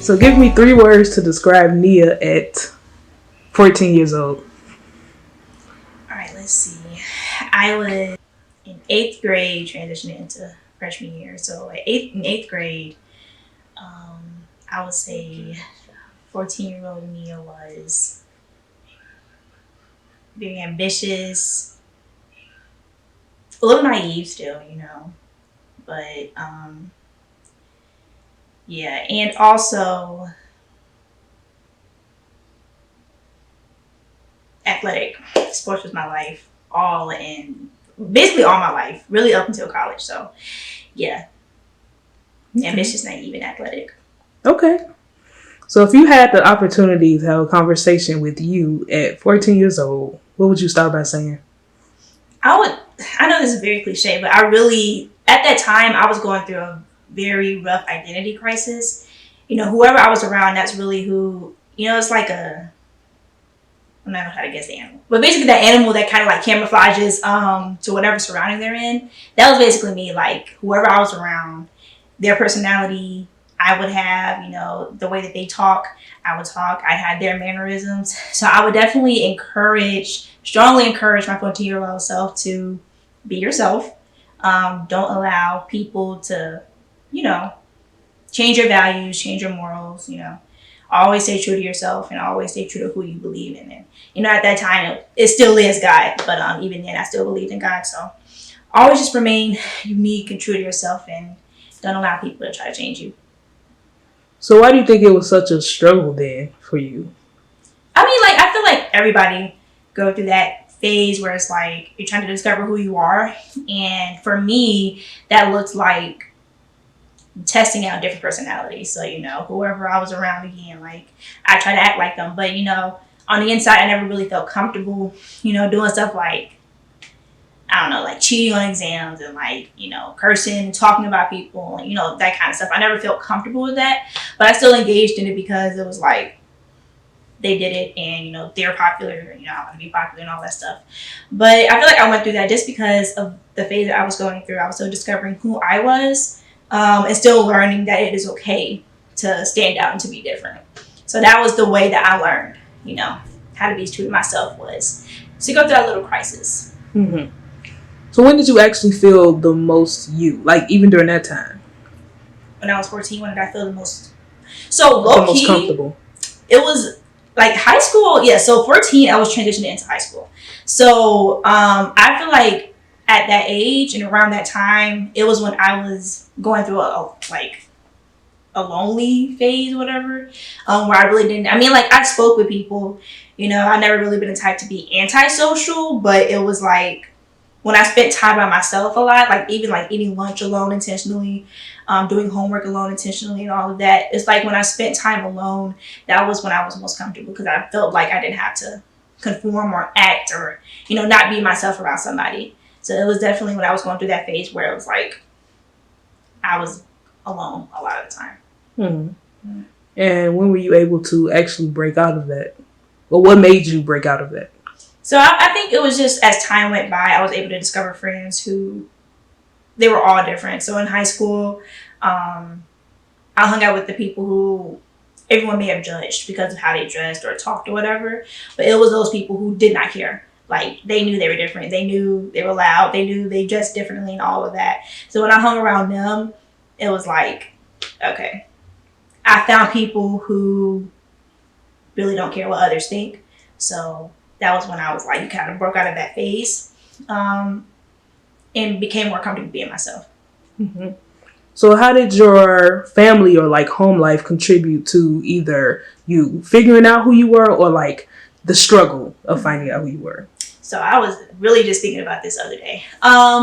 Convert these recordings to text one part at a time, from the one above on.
So give me 3 words to describe Nia at 14 years old. All right, let's see. I was in eighth grade, transitioning into freshman year. So in eighth grade, I would say 14-year-old Nia was very ambitious, a little naive still, but yeah, and also athletic. Sports was my life, basically all my life, really up until college. So yeah, Okay. ambitious, naive, and athletic. Okay. So if you had the opportunity to have a conversation with you at 14 years old, what would you start by saying? I would. I know this is very cliche, but I really, at that time, I was going through a very rough identity crisis. Whoever I was around, that's really who. It's like I'm not know how to guess the animal, but basically that animal that kind of like camouflages to whatever surrounding they're in. That was basically me. Like whoever I was around, their personality, I would have. The way that they talk, I would talk. I had their mannerisms, so I would definitely strongly encourage my 14-year-old self to be yourself. Don't allow people to, you know, change your values, change your morals. Always stay true to yourself and always stay true to who you believe in. And at that time, it still is God, but even then, I still believed in God. So always just remain unique and true to yourself, and don't allow people to try to change you. So why do you think it was such a struggle then for you? I mean, like I feel like everybody go through that phase where it's like you're trying to discover who you are, and for me, that looked like testing out different personalities. So, whoever I was around again, like I try to act like them. But, on the inside, I never really felt comfortable, doing stuff like, I don't know, like cheating on exams and like, cursing, talking about people, that kind of stuff. I never felt comfortable with that, but I still engaged in it because it was like they did it and, they're popular, I want to be popular and all that stuff. But I feel like I went through that just because of the phase that I was going through. I was still discovering who I was, and still learning that it is okay to stand out and to be different. So that was the way that I learned, how to be true to myself, was to go through that little crisis. Mm-hmm. So when did you actually feel the most you? Like even during that time? When I was 14, when did I feel the most? So The low most key, comfortable? it was like high school. Yeah, so 14, I was transitioning into high school. So I feel like at that age and around that time, it was when I was going through a lonely phase, whatever, where I really didn't. I mean, like I spoke with people. I never really been the type to be antisocial, but it was like when I spent time by myself a lot, like even like eating lunch alone intentionally, doing homework alone intentionally, and all of that. It's like when I spent time alone, that was when I was most comfortable because I felt like I didn't have to conform or act or not be myself around somebody. So it was definitely when I was going through that phase where it was like I was alone a lot of the time. Mm-hmm. And when were you able to actually break out of that? Or what made you break out of that? So I think it was just as time went by, I was able to discover friends who they were all different. So in high school, I hung out with the people who everyone may have judged because of how they dressed or talked or whatever. But it was those people who did not care. Like they knew they were different. They knew they were loud. They knew they dressed differently and all of that. So when I hung around them, it was like, okay, I found people who really don't care what others think. So that was when I was like, kind of broke out of that phase, and became more comfortable being myself. Mm-hmm. So how did your family or like home life contribute to either you figuring out who you were or like the struggle of finding out who you were? So I was really just thinking about this other day.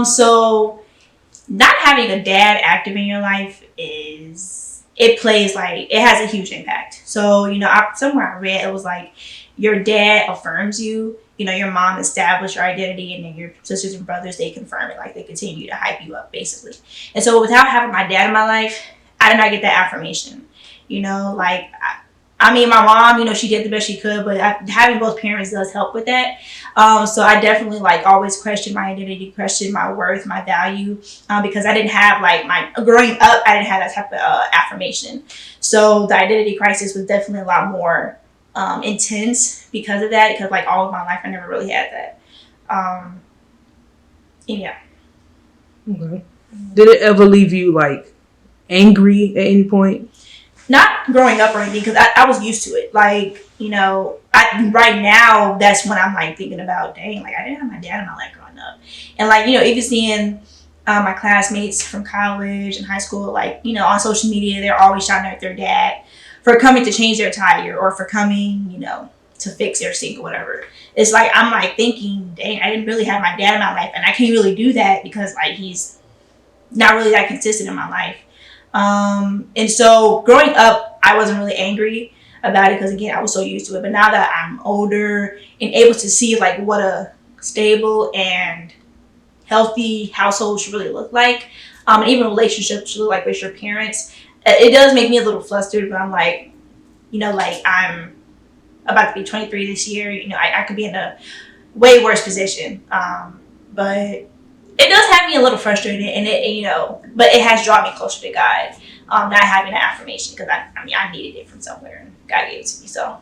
So not having a dad active in your life it plays like it has a huge impact. So somewhere I read it was like your dad affirms you. Your mom established your identity, and then your sisters and brothers, they confirm it. Like they continue to hype you up, basically. And so without having my dad in my life, I did not get that affirmation. Like I mean, my mom, she did the best she could, but having both parents does help with that. So I definitely like always question my identity, question my worth, my value, because I didn't have like growing up, I didn't have that type of affirmation. So the identity crisis was definitely a lot more intense because of that. Because like all of my life, I never really had that. Um, yeah. Okay. Did it ever leave you like angry at any point? Not growing up or anything, because I was used to it. Like, right now, that's when I'm like thinking about, dang, like I didn't have my dad in my life growing up. And like, even seeing my classmates from college and high school, like, on social media, they're always shouting at their dad for coming to change their tire or for coming, to fix their sink or whatever. It's like, I'm like thinking, dang, I didn't really have my dad in my life. And I can't really do that because like he's not really that consistent in my life. And so growing up, I wasn't really angry about it because again, I was so used to it. But now that I'm older and able to see like what a stable and healthy household should really look like, and even relationships should look like with your parents, it does make me a little flustered. But I'm like, like I'm about to be 23 this year. I could be in a way worse position. But it does have me a little frustrated, and but it has drawn me closer to God. Not having an affirmation because I needed it from somewhere, and God gave it to me. So,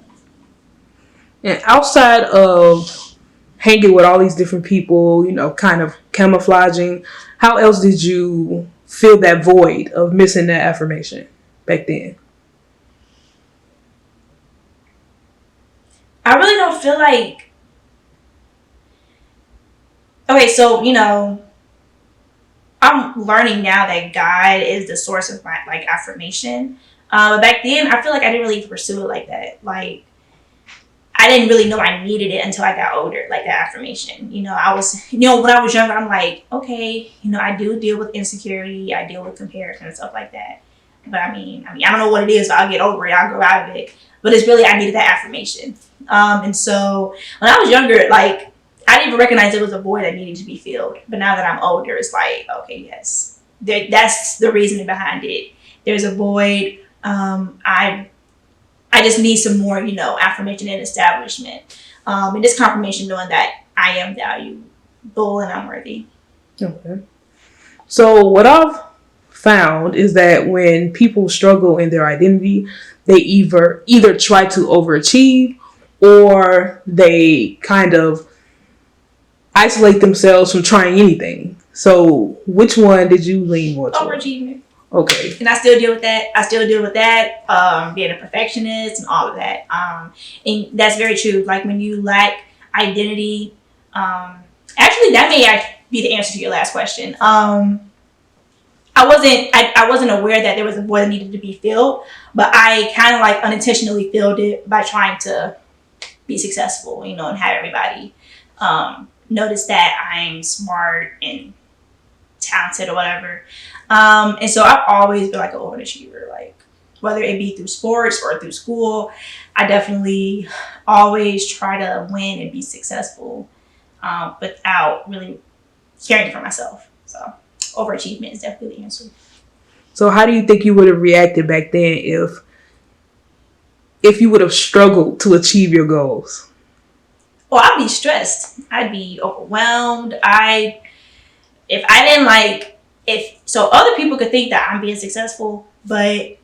And outside of hanging with all these different people, kind of camouflaging, how else did you fill that void of missing that affirmation back then? I really don't feel like. Okay, so I'm learning now that God is the source of my like affirmation. But back then, I feel like I didn't really pursue it like that. Like I didn't really know I needed it until I got older, like that affirmation. I was, when I was younger, I'm like, okay, I do deal with insecurity, I deal with comparison and stuff like that. But I mean, I don't know what it is. So I'll get over it. I'll grow out of it. But it's really I needed that affirmation. And so when I was younger, like I didn't even recognize it was a void that needed to be filled. But now that I'm older, it's like, okay, yes, that's the reasoning behind it. There's a void. I just need some more, affirmation and establishment. And this confirmation knowing that I am valuable and I'm worthy. Okay. So what I've found is that when people struggle in their identity, they either try to overachieve or they kind of isolate themselves from trying anything. So which one did you lean more toward? Overachievement. Okay. And I still deal with that. Being a perfectionist and all of that. And that's very true. Like when you lack identity, actually that may be the answer to your last question. I wasn't aware that there was a void that needed to be filled, but I kind of like unintentionally filled it by trying to be successful, and have everybody notice that I'm smart and talented or whatever. And so I've always been like an overachiever, like whether it be through sports or through school, I definitely always try to win and be successful without really caring for myself. So overachievement is definitely the answer. So how do you think you would have reacted back then if you would have struggled to achieve your goals? Well, I'd be stressed. I'd be overwhelmed. If I didn't like, if so other people could think that I'm being successful, but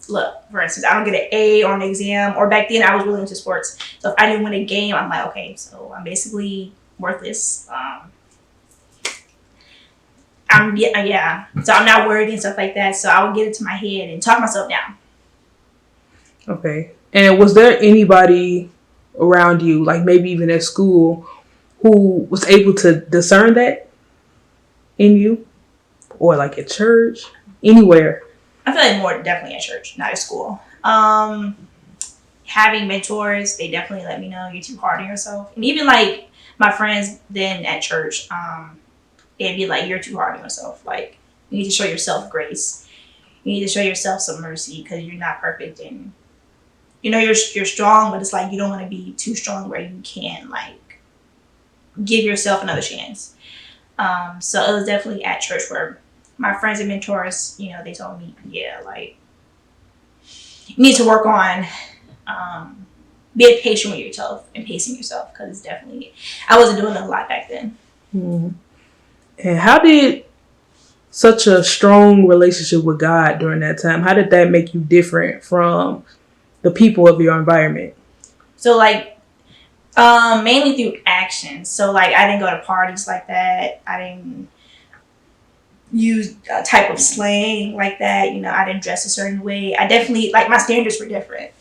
look, for instance, I don't get an A on an exam, or back then I was really into sports. So if I didn't win a game, I'm like, okay, so I'm basically worthless. So I'm not worthy and stuff like that. So I would get into my head and talk myself down. Okay. And was there anybody around you, like maybe even at school, who was able to discern that in you? Or like at church? Anywhere? I feel like more definitely at church, not at school. Having mentors, they definitely let me know you're too hard on yourself. And even like my friends then at church, they'd be like, you're too hard on yourself. Like, you need to show yourself grace. You need to show yourself some mercy because you're not perfect. And, you're strong, but it's like you don't want to be too strong where you can't, like, give yourself another chance. So it was definitely at church where my friends and mentors, they told me, yeah, like, you need to work on being patient with yourself and pacing yourself, because it's definitely, I wasn't doing it a lot back then. Mhm. And how did such a strong relationship with God during that time, how did that make you different from the people of your environment? So like mainly through actions. So like I didn't go to parties like that. I didn't use a type of slang like that. You know, I didn't dress a certain way. I definitely, like, my standards were different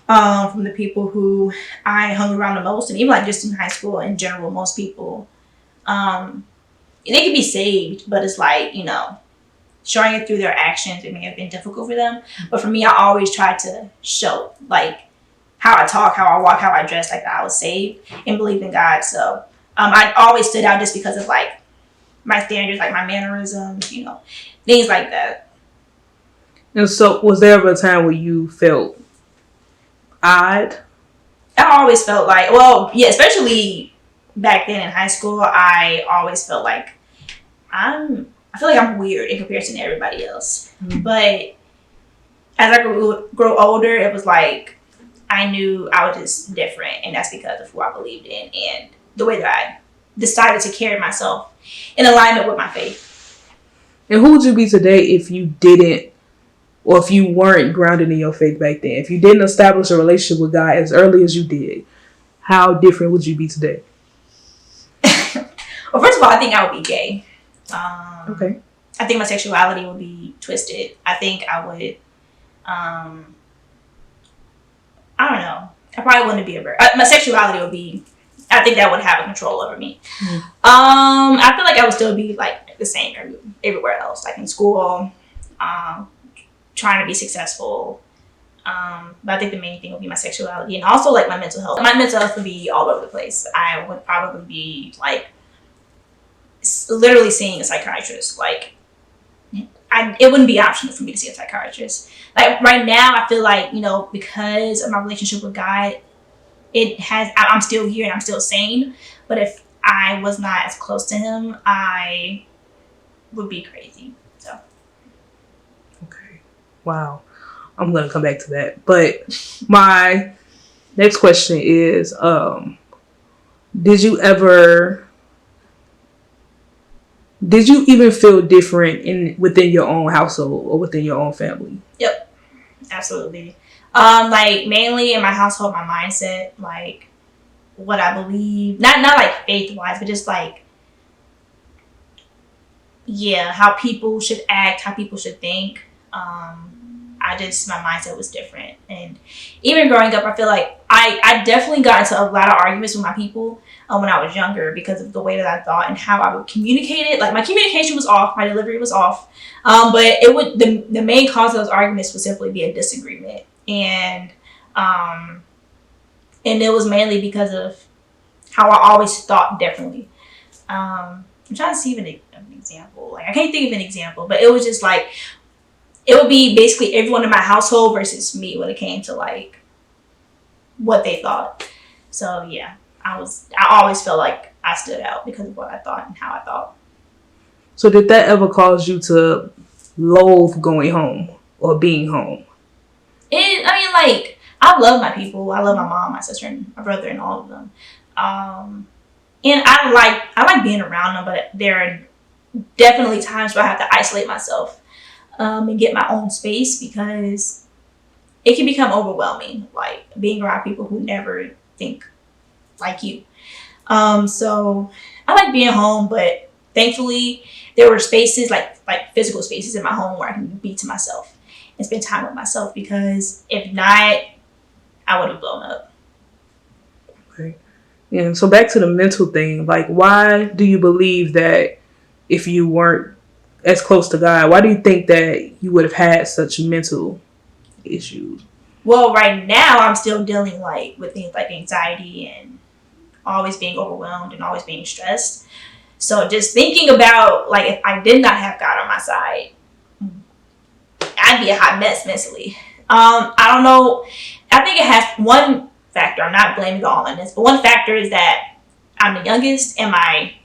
from the people who I hung around the most, and even like just in high school in general, most people they could be saved, but it's like, you know, showing it through their actions, it may have been difficult for them. But for me, I always tried to show, like, how I talk, how I walk, how I dress, like that I was saved and believed in God. So I always stood out just because of like my standards, like my mannerisms, you know, things like that. And so, was there ever a time where you felt odd? I always felt like, well, yeah, especially back then in high school, I always felt like I feel like I'm weird in comparison to everybody else. Mm. But as I grow older, it was like I knew I was just different, and that's because of who I believed in and the way that I decided to carry myself in alignment with my faith. And who would you be today if you didn't, or if you weren't grounded in your faith back then? If you didn't establish a relationship with God as early as you did, how different would you be today? Well, first of all, I think I would be gay. Okay. I think my sexuality would be twisted. I think I would, I don't know. I probably wouldn't be a virgin. My sexuality would be, I think that would have a control over me. Mm. I feel like I would still be like the same everywhere else, like in school, trying to be successful. But I think the main thing would be my sexuality, and also like my mental health. My mental health would be all over the place. I would probably be like literally seeing a psychiatrist. Like, it wouldn't be optional for me to see a psychiatrist. Like right now, I feel like, you know, because of my relationship with God, I'm still here and I'm still sane. But if I was not as close to Him, I would be crazy. So. Okay. Wow. I'm going to come back to that. But my next question is, did you even feel different within your own household or within your own family? Yep, absolutely. Like mainly in my household, my mindset, like what I believe, not like faith wise, but just like, yeah, how people should act, how people should think. My mindset was different. And even growing up, I feel like I definitely got into a lot of arguments with my people when I was younger because of the way that I thought and how I would communicate it. Like my communication was off, my delivery was off. But the main cause of those arguments would simply be a disagreement. And it was mainly because of how I always thought differently. I'm trying to see even an example. Like I can't think of an example, but it was just like, it would be basically everyone in my household versus me when it came to like what they thought. So yeah, I always felt like I stood out because of what I thought and how I thought. So did that ever cause you to loathe going home or being home? Like I love my people. I love my mom, my sister, and my brother, and all of them. And I like being around them, but there are definitely times where I have to isolate myself. And get my own space because it can become overwhelming, like being around people who never think like you. So I like being home, but thankfully there were spaces like physical spaces in my home where I can be to myself and spend time with myself, because if not, I would have blown up. Okay. And so back to the mental thing, like why do you believe that if you weren't as close to God, why do you think that you would have had such mental issues? Well, right now I'm still dealing like with things like anxiety and always being overwhelmed and always being stressed. So just thinking about like if I did not have God on my side, I'd be a hot mess mentally. I don't know. I think it has one factor. I'm not blaming it all on this, but one factor is that I'm the youngest and my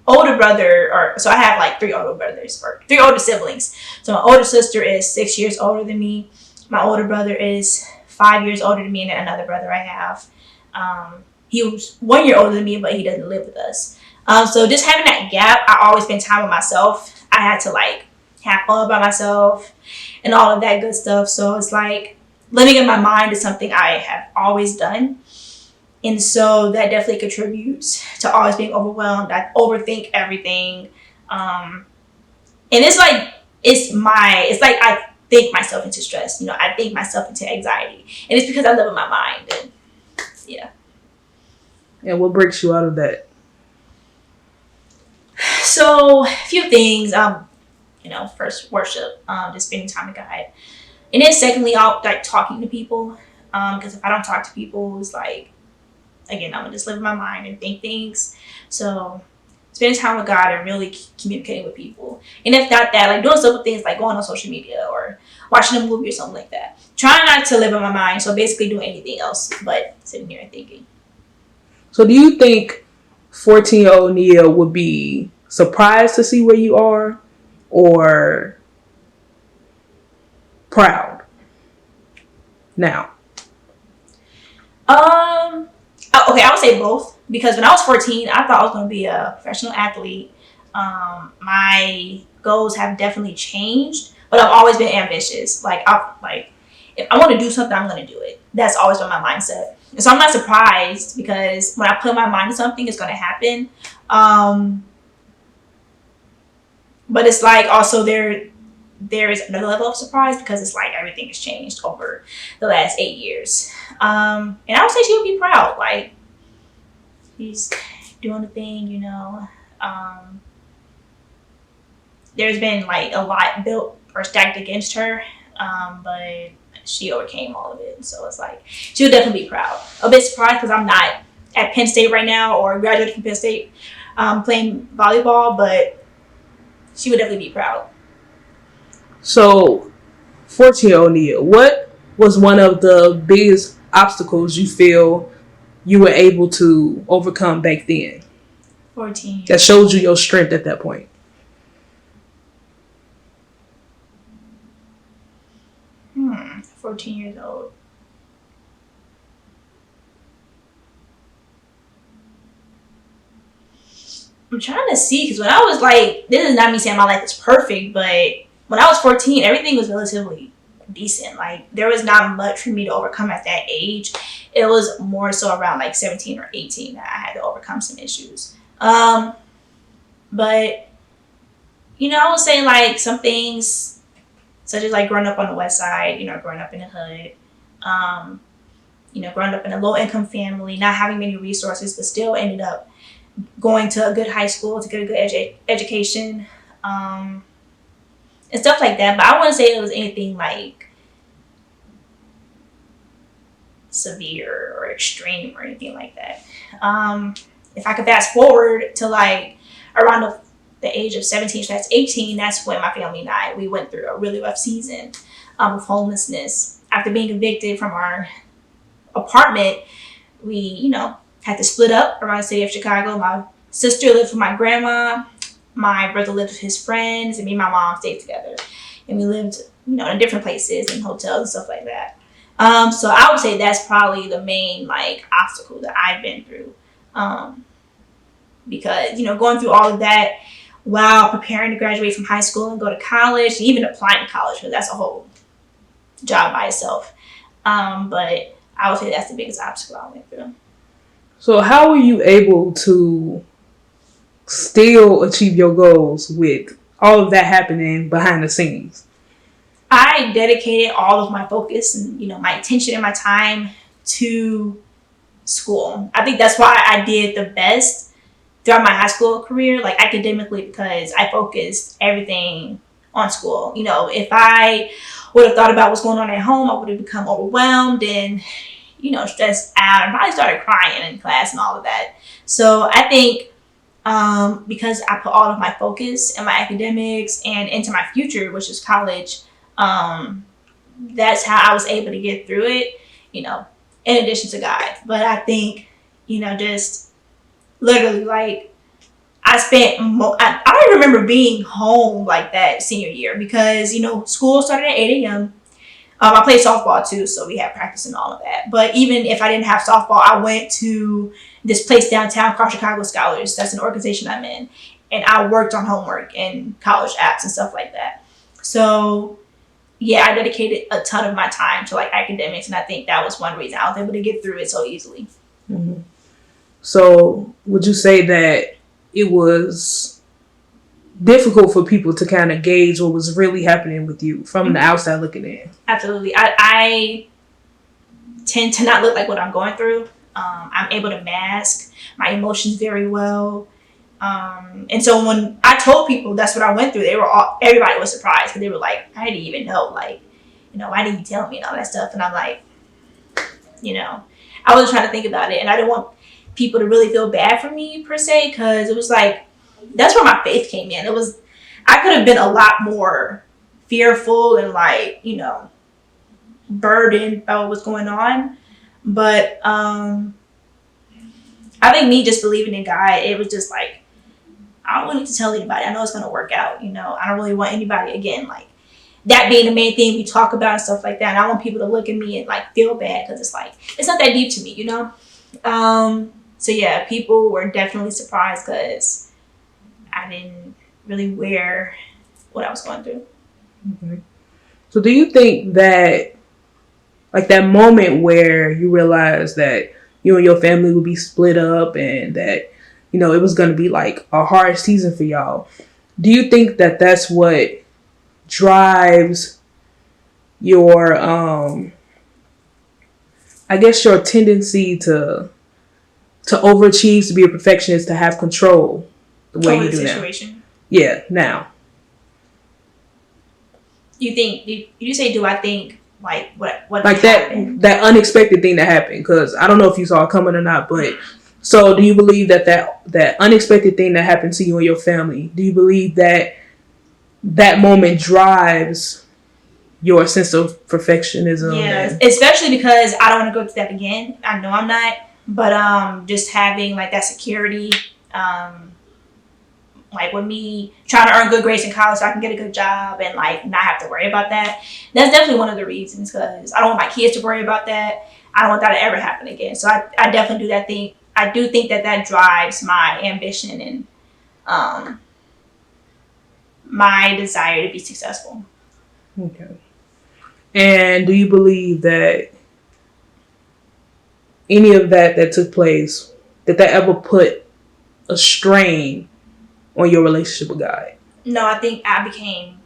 older brother, so I have like 3 older brothers or 3 older siblings. So my older sister is 6 years older than me. My older brother is 5 years older than me, and another brother I have. He was 1 year older than me, but he doesn't live with us. So just having that gap, I always spend time with myself. I had to like have fun by myself and all of that good stuff. So it's like living in my mind is something I have always done. And so that definitely contributes to always being overwhelmed. I overthink everything. And it's like, it's like I think myself into stress. I think myself into anxiety. And it's because I live in my mind. And yeah. And what breaks you out of that? So a few things. First worship, just spending time with God. And then secondly, I'll like talking to people. Because if I don't talk to people, it's like, again, I'm gonna just live in my mind and think things. So spending time with God and really communicating with people. And if not that, like doing simple things like going on social media or watching a movie or something like that. Trying not to live in my mind. So basically doing anything else but sitting here and thinking. So do you think 14-year-old Nia would be surprised to see where you are or proud now? Okay, I would say both, because when I was 14, I thought I was going to be a professional athlete. My goals have definitely changed, but I've always been ambitious. If I want to do something, I'm going to do it. That's always been my mindset. And so I'm not surprised, because when I put my mind to something, it's going to happen. But it's like also there is another level of surprise, because it's like everything has changed over the last 8 years. And I would say she would be proud. Like, she's doing the thing, there's been like a lot built or stacked against her, but she overcame all of it. So it's like she would definitely be proud. A bit surprised because I'm not at Penn State right now, or graduated from Penn State, playing volleyball, but she would definitely be proud. So, 14-year-old Nia, what was one of the biggest obstacles you feel you were able to overcome back then 14 that showed you your strength at that point? 14 years old. I'm trying to see, because when I was like, this is not me saying my life is perfect, but when I was 14, everything was relatively decent. Like, there was not much for me to overcome at that age. It was more so around like 17 or 18 that I had to overcome some issues. But, I would say like some things, such as like growing up on the west side, growing up in the hood, growing up in a low income family, not having many resources, but still ended up going to a good high school to get a good education, and stuff like that. But I wouldn't say it was anything like severe or extreme or anything like that. If I could fast forward to like around the age of 17, so that's 18, that's when my family and I, we went through a really rough season of homelessness. After being evicted from our apartment, we, had to split up around the city of Chicago. My sister lived with my grandma, my brother lived with his friends, and me and my mom stayed together. And we lived, in different places, in hotels and stuff like that. So I would say that's probably the main like obstacle that I've been through. Because, going through all of that while preparing to graduate from high school and go to college, and even applying to college, because that's a whole job by itself. But I would say that's the biggest obstacle I went through. So how were you able to still achieve your goals with all of that happening behind the scenes? I dedicated all of my focus and, my attention and my time to school. I think that's why I did the best throughout my high school career, like academically, because I focused everything on school. If I would have thought about what's going on at home, I would have become overwhelmed and, stressed out, and probably started crying in class and all of that. So I think because I put all of my focus in my academics and into my future, which is college, that's how I was able to get through it, in addition to God. But I think, just literally like I spent, I don't even remember being home like that senior year, because, school started at 8 a.m. I played softball too, so we had practice and all of that. But even if I didn't have softball, I went to this place downtown called Chicago Scholars. That's an organization I'm in. And I worked on homework and college apps and stuff like that. So yeah, I dedicated a ton of my time to like academics, and I think that was one reason I was able to get through it so easily. Mm-hmm. So would you say that it was difficult for people to kind of gauge what was really happening with you from the outside looking in? Absolutely. I tend to not look like what I'm going through. I'm able to mask my emotions very well. And so when I told people that's what I went through, everybody was surprised because they were like, I didn't even know, like, why didn't you tell me and all that stuff? And I'm like, I wasn't trying to think about it, and I didn't want people to really feel bad for me per se, because it was like, that's where my faith came in. I could have been a lot more fearful and like, burdened by what was going on. But I think me just believing in God, it was just like, I don't need to tell anybody. I know it's going to work out. I don't really want anybody, again, like that being the main thing we talk about and stuff like that. And I want people to look at me and like feel bad because it's like, it's not that deep to me, So yeah, people were definitely surprised because I didn't really wear what I was going through. Okay. So do you think that, like that moment where you realized that you and your family would be split up and that, it was going to be like a hard season for y'all, do you think that that's what drives your, I guess your tendency to overachieve, to be a perfectionist, to have control the way you do situation. Now? Yeah, now. You say, do I think like what like that unexpected thing that happened? Because I don't know if you saw it coming or not, but so do you believe that unexpected thing that happened to you and your family, do you believe that moment drives your sense of perfectionism? Yeah, especially because I don't want to go through that again. I know I'm not, but just having like that security, like with me trying to earn good grades in college so I can get a good job and like not have to worry about that. That's definitely one of the reasons, because I don't want my kids to worry about that. I don't want that to ever happen again. So I definitely do that thing. I do think that drives my ambition and my desire to be successful. Okay. And do you believe that any of that took place, that ever put a strain on your relationship with God? No, I think I became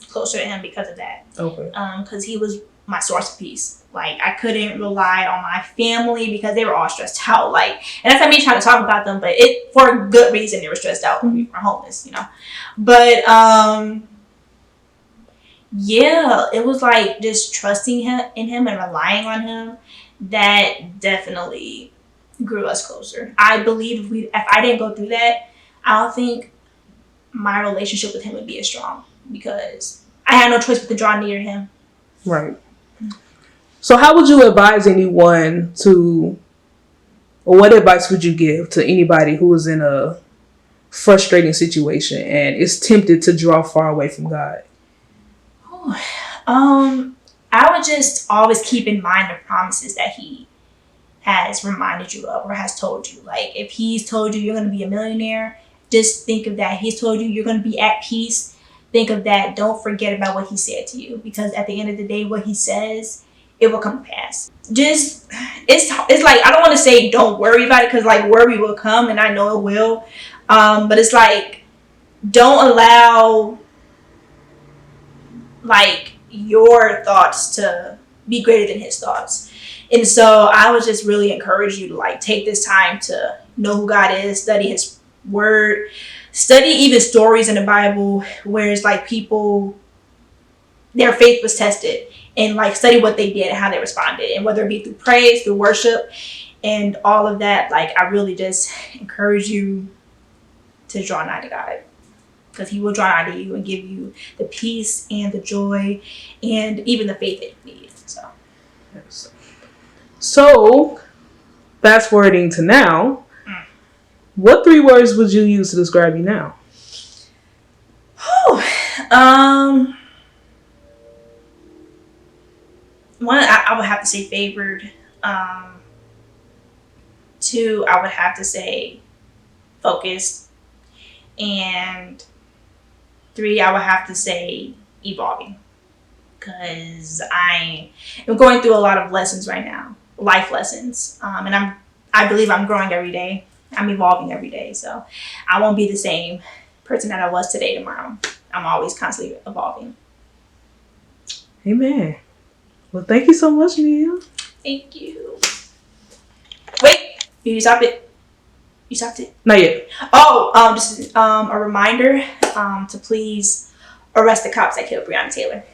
closer to him because of that. Okay. Because he was my source of peace. Like, I couldn't rely on my family because they were all stressed out. Like, and that's not me trying to talk about them, but it for a good reason they were stressed out. We were homeless, But yeah, it was like just trusting in him and relying on him that definitely grew us closer. I believe if I didn't go through that, I don't think my relationship with him would be as strong, because I had no choice but to draw near him. Right. So how would you advise anyone or what advice would you give to anybody who is in a frustrating situation and is tempted to draw far away from God? I would just always keep in mind the promises that he has reminded you of or has told you. Like, if he's told you you're going to be a millionaire, just think of that. He's told you you're going to be at peace. Think of that. Don't forget about what he said to you, because at the end of the day, what he says, it will come to pass. Just, it's like, I don't want to say don't worry about it, because like worry will come, and I know it will. But it's like, don't allow like your thoughts to be greater than his thoughts. And so I would just really encourage you to like take this time to know who God is, study his word, study even stories in the Bible where it's like people, their faith was tested, and like study what they did and how they responded, and whether it be through praise, through worship, and all of that. Like, I really just encourage you to draw nigh to God, because he will draw nigh to you and give you the peace and the joy and even the faith that you need. So fast forwarding to now, what 3 words would you use to describe you now? one, I would have to say favored. Two, I would have to say focused. And three, I would have to say evolving. Because I am going through a lot of lessons right now, life lessons. And I believe I'm growing every day. I'm evolving every day. So I won't be the same person that I was today, tomorrow. I'm always constantly evolving. Amen. Well, thank you so much, Nia. Thank you. Wait, you stopped it. You stopped it. Not yet. Oh, just a reminder to please arrest the cops that killed Breonna Taylor.